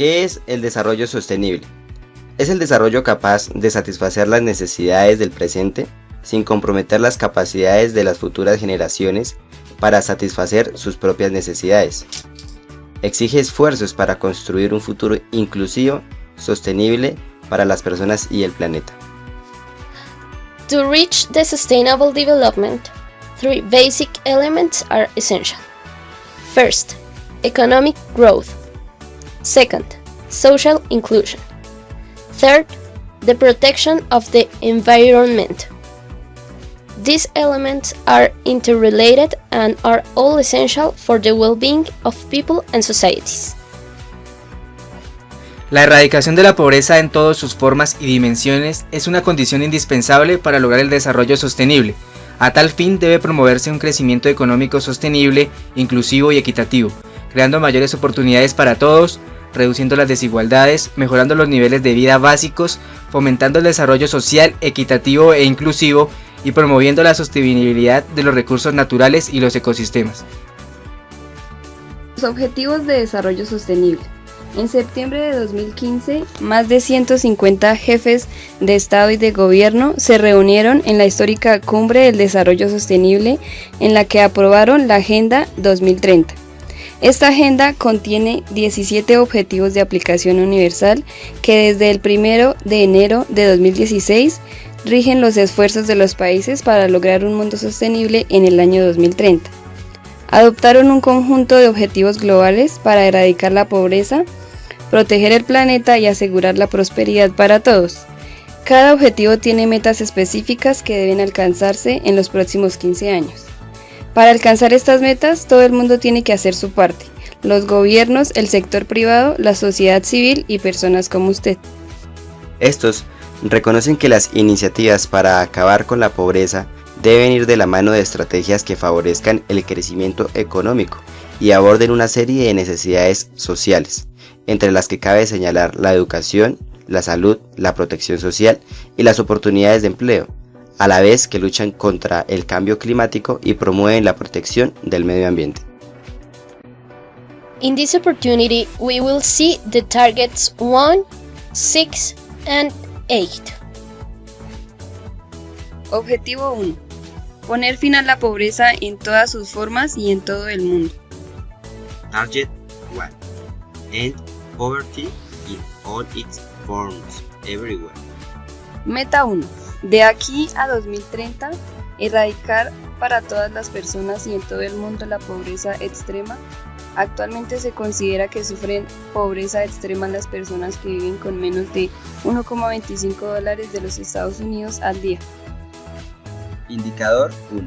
¿Qué es el desarrollo sostenible? Es el desarrollo capaz de satisfacer las necesidades del presente sin comprometer las capacidades de las futuras generaciones para satisfacer sus propias necesidades. Exige esfuerzos para construir un futuro inclusivo, sostenible para las personas y el planeta. To reach the sustainable development, three basic elements are essential. First, economic growth. Second, social inclusion. Third, the protection of the environment. These elements are interrelated and are all essential for the well-being of people and societies. La erradicación de la pobreza en todas sus formas y dimensiones es una condición indispensable para lograr el desarrollo sostenible. A tal fin debe promoverse un crecimiento económico sostenible, inclusivo y equitativo, creando mayores oportunidades para todos, reduciendo las desigualdades, mejorando los niveles de vida básicos, fomentando el desarrollo social, equitativo e inclusivo y promoviendo la sostenibilidad de los recursos naturales y los ecosistemas. Los Objetivos de Desarrollo Sostenible. En septiembre de 2015, más de 150 jefes de Estado y de Gobierno se reunieron en la histórica Cumbre del Desarrollo Sostenible, en la que aprobaron la Agenda 2030. Esta agenda contiene 17 objetivos de aplicación universal que desde el 1 de enero de 2016 rigen los esfuerzos de los países para lograr un mundo sostenible en el año 2030. Adoptaron un conjunto de objetivos globales para erradicar la pobreza, proteger el planeta y asegurar la prosperidad para todos. Cada objetivo tiene metas específicas que deben alcanzarse en los próximos 15 años. Para alcanzar estas metas, todo el mundo tiene que hacer su parte: los gobiernos, el sector privado, la sociedad civil y personas como usted. Estos reconocen que las iniciativas para acabar con la pobreza deben ir de la mano de estrategias que favorezcan el crecimiento económico y aborden una serie de necesidades sociales, entre las que cabe señalar la educación, la salud, la protección social y las oportunidades de empleo, a la vez que luchan contra el cambio climático y promueven la protección del medio ambiente. In this opportunity, we will see the targets 1, 6, and 8. Objetivo 1. Poner fin a la pobreza en todas sus formas y en todo el mundo. Target 1. End poverty in all its forms, everywhere. Meta 1. De aquí a 2030, erradicar para todas las personas y en todo el mundo la pobreza extrema. Actualmente se considera que sufren pobreza extrema las personas que viven con menos de $1,25 de los Estados Unidos al día. Indicador 1.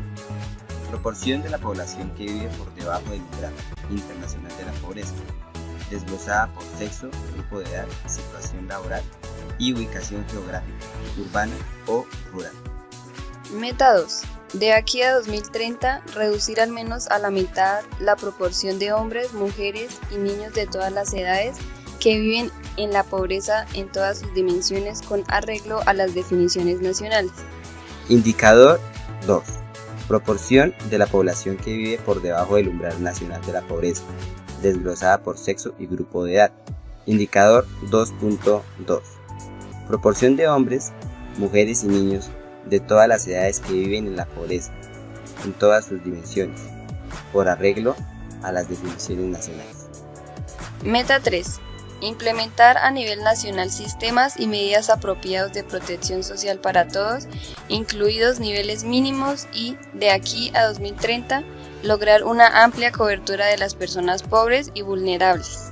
Proporción de la población que vive por debajo del umbral internacional de la pobreza, desglosada por sexo, grupo de edad, situación laboral y ubicación geográfica, urbana o rural. Meta 2. De aquí a 2030, reducir al menos a la mitad la proporción de hombres, mujeres y niños de todas las edades que viven en la pobreza en todas sus dimensiones con arreglo a las definiciones nacionales. Indicador 2. Proporción de la población que vive por debajo del umbral nacional de la pobreza, desglosada por sexo y grupo de edad. Indicador 2.2. Proporción de hombres, mujeres y niños de todas las edades que viven en la pobreza, en todas sus dimensiones, por arreglo a las definiciones nacionales. Meta 3. Implementar a nivel nacional sistemas y medidas apropiados de protección social para todos, incluidos niveles mínimos y, de aquí a 2030, lograr una amplia cobertura de las personas pobres y vulnerables.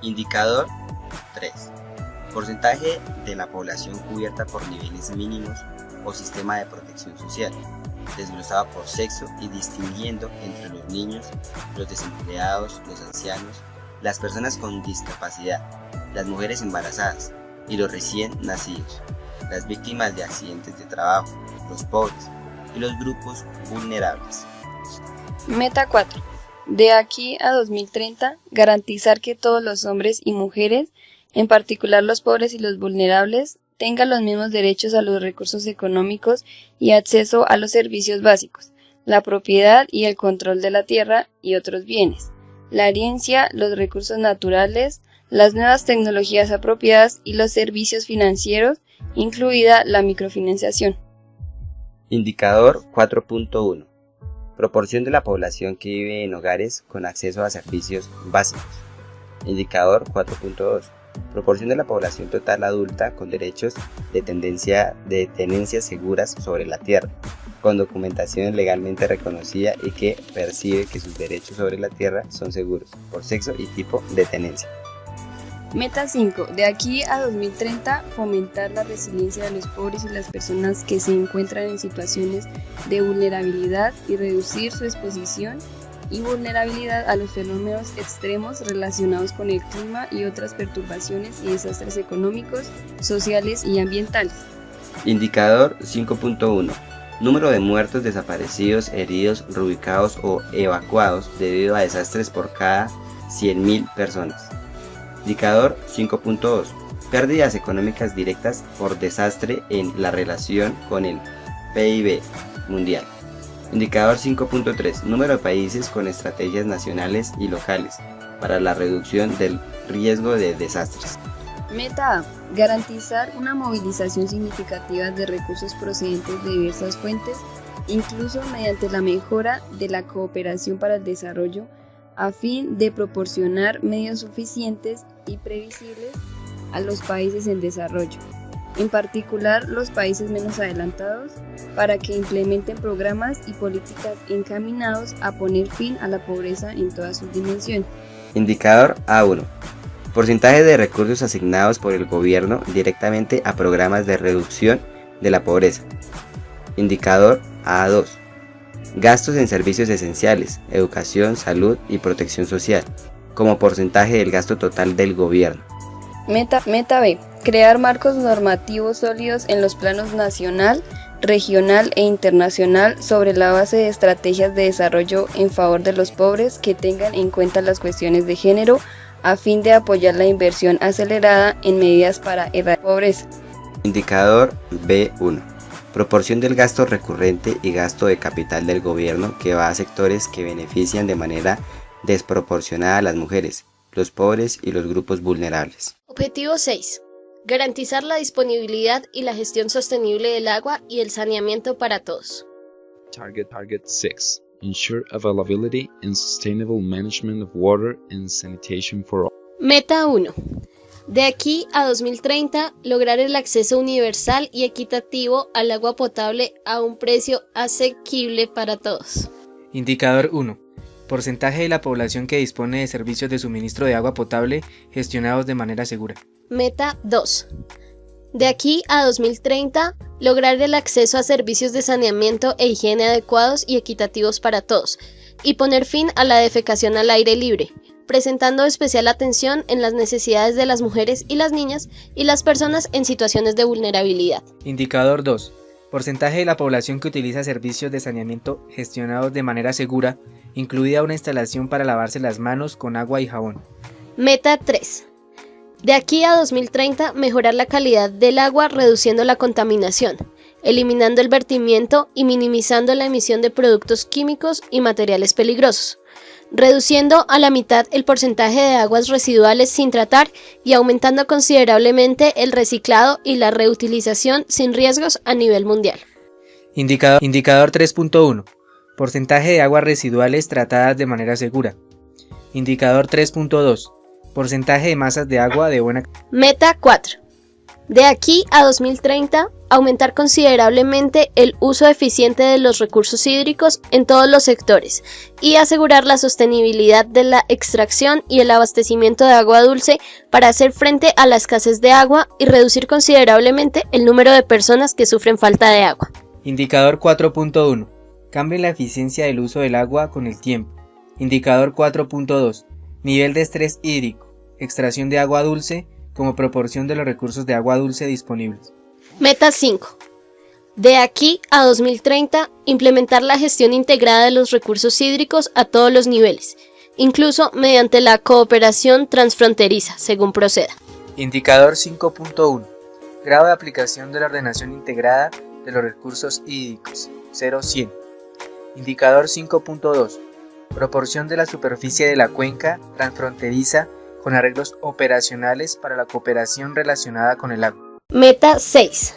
Indicador 3. Porcentaje de la población cubierta por niveles mínimos o sistema de protección social, desglosado por sexo y distinguiendo entre los niños, los desempleados, los ancianos, las personas con discapacidad, las mujeres embarazadas y los recién nacidos, las víctimas de accidentes de trabajo, los pobres y los grupos vulnerables. Meta 4. De aquí a 2030, garantizar que todos los hombres y mujeres, en particular los pobres y los vulnerables, tengan los mismos derechos a los recursos económicos y acceso a los servicios básicos, la propiedad y el control de la tierra y otros bienes, la herencia, los recursos naturales, las nuevas tecnologías apropiadas y los servicios financieros, incluida la microfinanciación. Indicador 4.1. Proporción de la población que vive en hogares con acceso a servicios básicos. Indicador 4.2. Proporción de la población total adulta con derechos de tenencias seguras sobre la tierra, con documentación legalmente reconocida y que percibe que sus derechos sobre la tierra son seguros, por sexo y tipo de tenencia. Meta 5. De aquí a 2030, fomentar la resiliencia de los pobres y las personas que se encuentran en situaciones de vulnerabilidad y reducir su exposición y vulnerabilidad a los fenómenos extremos relacionados con el clima y otras perturbaciones y desastres económicos, sociales y ambientales. Indicador 5.1. Número de muertos, desaparecidos, heridos, reubicados o evacuados debido a desastres por cada 100.000 personas. Indicador 5.2. Pérdidas económicas directas por desastre en la relación con el PIB mundial. Indicador 5.3. Número de países con estrategias nacionales y locales para la reducción del riesgo de desastres. Meta A. Garantizar una movilización significativa de recursos procedentes de diversas fuentes, incluso mediante la mejora de la cooperación para el desarrollo, a fin de proporcionar medios suficientes y previsibles a los países en desarrollo, en particular los países menos adelantados, para que implementen programas y políticas encaminados a poner fin a la pobreza en todas sus dimensiones. Indicador A1. Porcentaje de recursos asignados por el gobierno directamente a programas de reducción de la pobreza. Indicador A2. Gastos en servicios esenciales, educación, salud y protección social, como porcentaje del gasto total del gobierno. Meta B. Crear marcos normativos sólidos en los planos nacional, regional e internacional sobre la base de estrategias de desarrollo en favor de los pobres que tengan en cuenta las cuestiones de género, a fin de apoyar la inversión acelerada en medidas para erradicar la pobreza. Indicador B1. Proporción del gasto recurrente y gasto de capital del gobierno que va a sectores que benefician de manera desproporcionada a las mujeres, los pobres y los grupos vulnerables. Objetivo 6. Garantizar la disponibilidad y la gestión sostenible del agua y el saneamiento para todos. Target 6. Ensure availability and sustainable management of water and sanitation for all. Meta 1. De aquí a 2030, lograr el acceso universal y equitativo al agua potable a un precio asequible para todos. Indicador 1. Porcentaje de la población que dispone de servicios de suministro de agua potable gestionados de manera segura. Meta 2. De aquí a 2030, lograr el acceso a servicios de saneamiento e higiene adecuados y equitativos para todos, y poner fin a la defecación al aire libre, presentando especial atención en las necesidades de las mujeres y las niñas y las personas en situaciones de vulnerabilidad. Indicador 2. Porcentaje de la población que utiliza servicios de saneamiento gestionados de manera segura, incluida una instalación para lavarse las manos con agua y jabón. Meta 3. De aquí a 2030, mejorar la calidad del agua reduciendo la contaminación, eliminando el vertimiento y minimizando la emisión de productos químicos y materiales peligrosos, reduciendo a la mitad el porcentaje de aguas residuales sin tratar y aumentando considerablemente el reciclado y la reutilización sin riesgos a nivel mundial. Indicador 3.1. Porcentaje de aguas residuales tratadas de manera segura. Indicador 3.2. Porcentaje de masas de agua de buena calidad. Meta 4. De aquí a 2030, aumentar considerablemente el uso eficiente de los recursos hídricos en todos los sectores y asegurar la sostenibilidad de la extracción y el abastecimiento de agua dulce para hacer frente a la escasez de agua y reducir considerablemente el número de personas que sufren falta de agua. Indicador 4.1. Cambio en la eficiencia del uso del agua con el tiempo. Indicador 4.2. Nivel de estrés hídrico. Extracción de agua dulce como proporción de los recursos de agua dulce disponibles. Meta 5. De aquí a 2030, implementar la gestión integrada de los recursos hídricos a todos los niveles, incluso mediante la cooperación transfronteriza, según proceda. Indicador 5.1. Grado de aplicación de la ordenación integrada de los recursos hídricos, 0-100. Indicador 5.2. Proporción de la superficie de la cuenca transfronteriza con arreglos operacionales para la cooperación relacionada con el agua. Meta 6.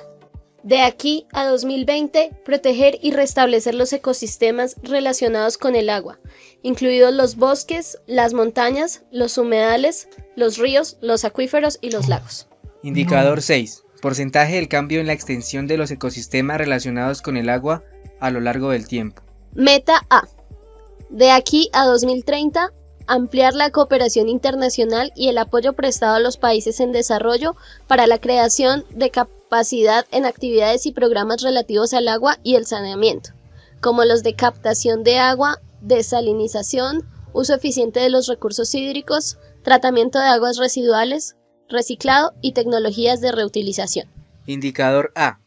De aquí a 2020, proteger y restablecer los ecosistemas relacionados con el agua, incluidos los bosques, las montañas, los humedales, los ríos, los acuíferos y los lagos. Indicador 6. Porcentaje del cambio en la extensión de los ecosistemas relacionados con el agua a lo largo del tiempo. Meta A. De aquí a 2030, ampliar la cooperación internacional y el apoyo prestado a los países en desarrollo para la creación de capacidad en actividades y programas relativos al agua y el saneamiento, como los de captación de agua, desalinización, uso eficiente de los recursos hídricos, tratamiento de aguas residuales, reciclado y tecnologías de reutilización. Indicador A.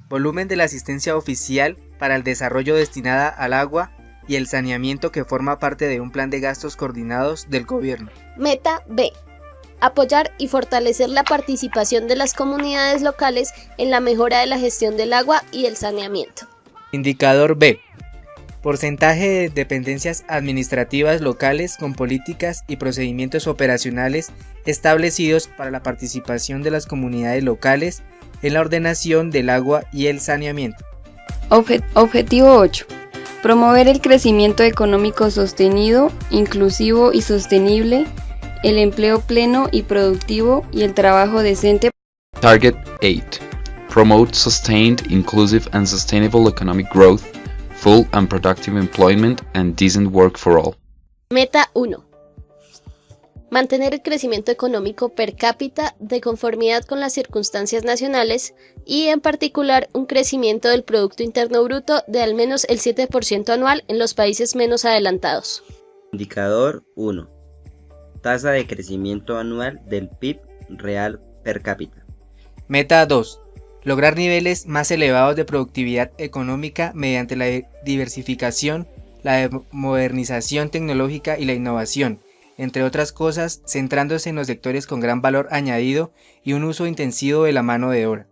Volumen de la asistencia oficial para el desarrollo destinada al agua y el saneamiento que forma parte de un plan de gastos coordinados del gobierno. Meta B. Apoyar y fortalecer la participación de las comunidades locales en la mejora de la gestión del agua y el saneamiento. Indicador B. Porcentaje de dependencias administrativas locales con políticas y procedimientos operacionales establecidos para la participación de las comunidades locales en la ordenación del agua y el saneamiento. Objetivo 8. Promover el crecimiento económico sostenido, inclusivo y sostenible, el empleo pleno y productivo y el trabajo decente. Target 8. Promote sustained, inclusive and sustainable economic growth, full and productive employment and decent work for all. Meta 1. Mantener el crecimiento económico per cápita de conformidad con las circunstancias nacionales y, en particular, un crecimiento del Producto Interno Bruto de al menos el 7% anual en los países menos adelantados. Indicador 1. Tasa de crecimiento anual del PIB real per cápita. Meta 2. Lograr niveles más elevados de productividad económica mediante la diversificación, la modernización tecnológica y la innovación, entre otras cosas, centrándose en los sectores con gran valor añadido y un uso intensivo de la mano de obra.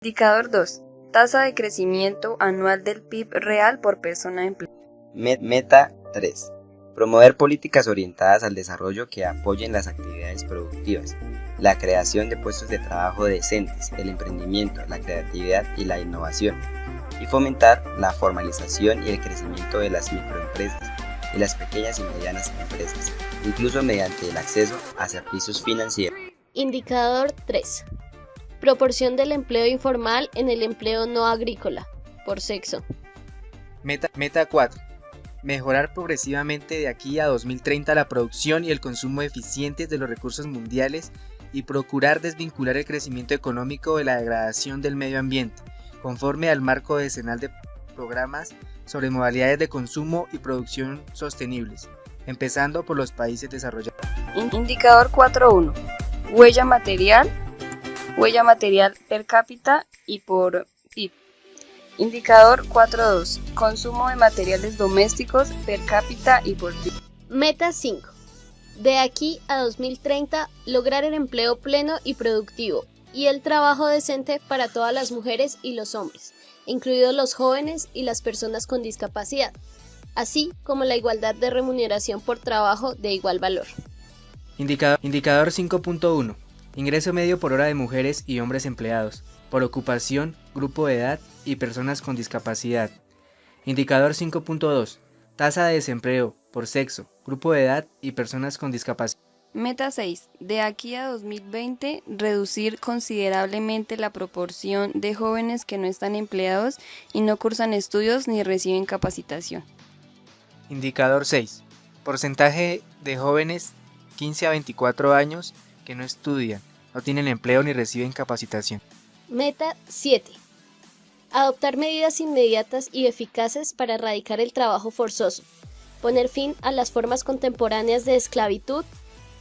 Indicador 2. Tasa de crecimiento anual del PIB real por persona empleada. Meta 3. Promover políticas orientadas al desarrollo que apoyen las actividades productivas, la creación de puestos de trabajo decentes, el emprendimiento, la creatividad y la innovación, y fomentar la formalización y el crecimiento de las microempresas y las pequeñas y medianas empresas, incluso mediante el acceso a servicios financieros. Indicador 3. Proporción del empleo informal en el empleo no agrícola, por sexo. Meta 4. Mejorar progresivamente de aquí a 2030 la producción y el consumo eficientes de los recursos mundiales y procurar desvincular el crecimiento económico de la degradación del medio ambiente, conforme al marco decenal de programas sobre modalidades de consumo y producción sostenibles, empezando por los países desarrollados. Indicador 4.1. Huella material per cápita y por PIB. Indicador 4.2. Consumo de materiales domésticos per cápita y por PIB. Meta 5. De aquí a 2030, lograr el empleo pleno y productivo y el trabajo decente para todas las mujeres y los hombres, incluidos los jóvenes y las personas con discapacidad, así como la igualdad de remuneración por trabajo de igual valor. Indicador 5.1. Ingreso medio por hora de mujeres y hombres empleados, por ocupación, grupo de edad y personas con discapacidad. Indicador 5.2. Tasa de desempleo, por sexo, grupo de edad y personas con discapacidad. Meta 6. De aquí a 2020, reducir considerablemente la proporción de jóvenes que no están empleados y no cursan estudios ni reciben capacitación. Indicador 6. Porcentaje de jóvenes 15 a 24 años que no estudian, no tienen empleo ni reciben capacitación. Meta 7. Adoptar medidas inmediatas y eficaces para erradicar el trabajo forzoso, poner fin a las formas contemporáneas de esclavitud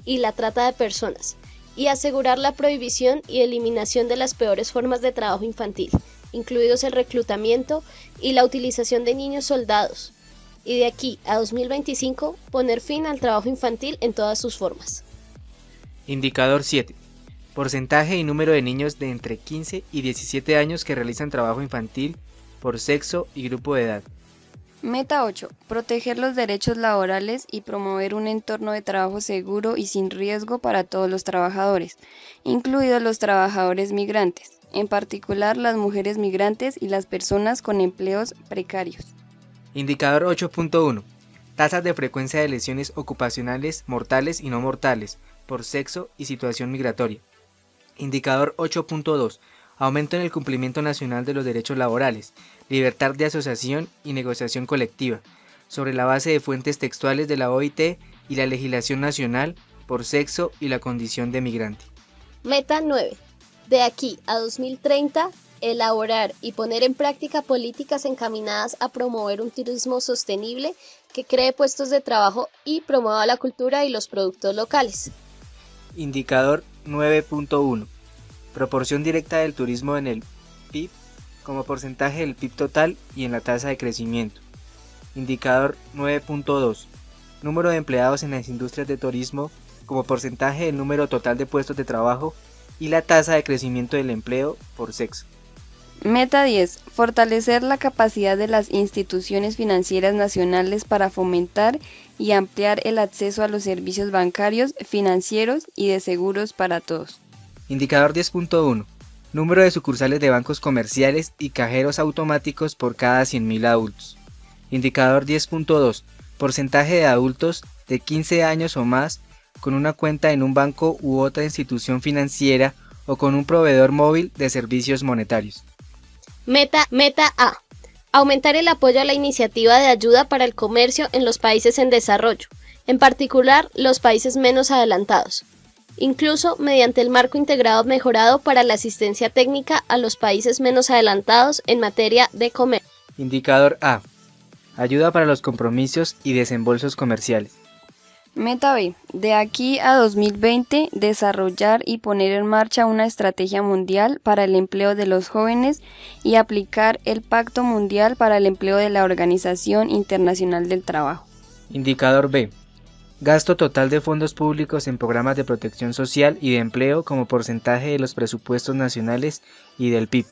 y la trata de personas, y asegurar la prohibición y eliminación de las peores formas de trabajo infantil, incluidos el reclutamiento y la utilización de niños soldados, y de aquí a 2025 poner fin al trabajo infantil en todas sus formas. Indicador 7. Porcentaje y número de niños de entre 15 y 17 años que realizan trabajo infantil por sexo y grupo de edad. Meta 8. Proteger los derechos laborales y promover un entorno de trabajo seguro y sin riesgo para todos los trabajadores, incluidos los trabajadores migrantes, en particular las mujeres migrantes y las personas con empleos precarios. Indicador 8.1. Tasas de frecuencia de lesiones ocupacionales mortales y no mortales por sexo y situación migratoria. Indicador 8.2. Aumento en el cumplimiento nacional de los derechos laborales, libertad de asociación y negociación colectiva, sobre la base de fuentes textuales de la OIT y la legislación nacional por sexo y la condición de migrante. Meta 9. De aquí a 2030, elaborar y poner en práctica políticas encaminadas a promover un turismo sostenible que cree puestos de trabajo y promueva la cultura y los productos locales. Indicador 9.1. Proporción directa del turismo en el PIB como porcentaje del PIB total y en la tasa de crecimiento. Indicador 9.2. Número de empleados en las industrias de turismo como porcentaje del número total de puestos de trabajo y la tasa de crecimiento del empleo por sexo. Meta 10. Fortalecer la capacidad de las instituciones financieras nacionales para fomentar y ampliar el acceso a los servicios bancarios, financieros y de seguros para todos. Indicador 10.1. Número de sucursales de bancos comerciales y cajeros automáticos por cada 100.000 adultos. Indicador 10.2. Porcentaje de adultos de 15 años o más con una cuenta en un banco u otra institución financiera o con un proveedor móvil de servicios monetarios. Meta A. Aumentar el apoyo a la iniciativa de ayuda para el comercio en los países en desarrollo, en particular los países menos adelantados, incluso mediante el marco integrado mejorado para la asistencia técnica a los países menos adelantados en materia de comercio. Indicador A. Ayuda para los compromisos y desembolsos comerciales. Meta B. De aquí a 2020, desarrollar y poner en marcha una estrategia mundial para el empleo de los jóvenes y aplicar el Pacto Mundial para el Empleo de la Organización Internacional del Trabajo. Indicador B. Gasto total de fondos públicos en programas de protección social y de empleo como porcentaje de los presupuestos nacionales y del PIB.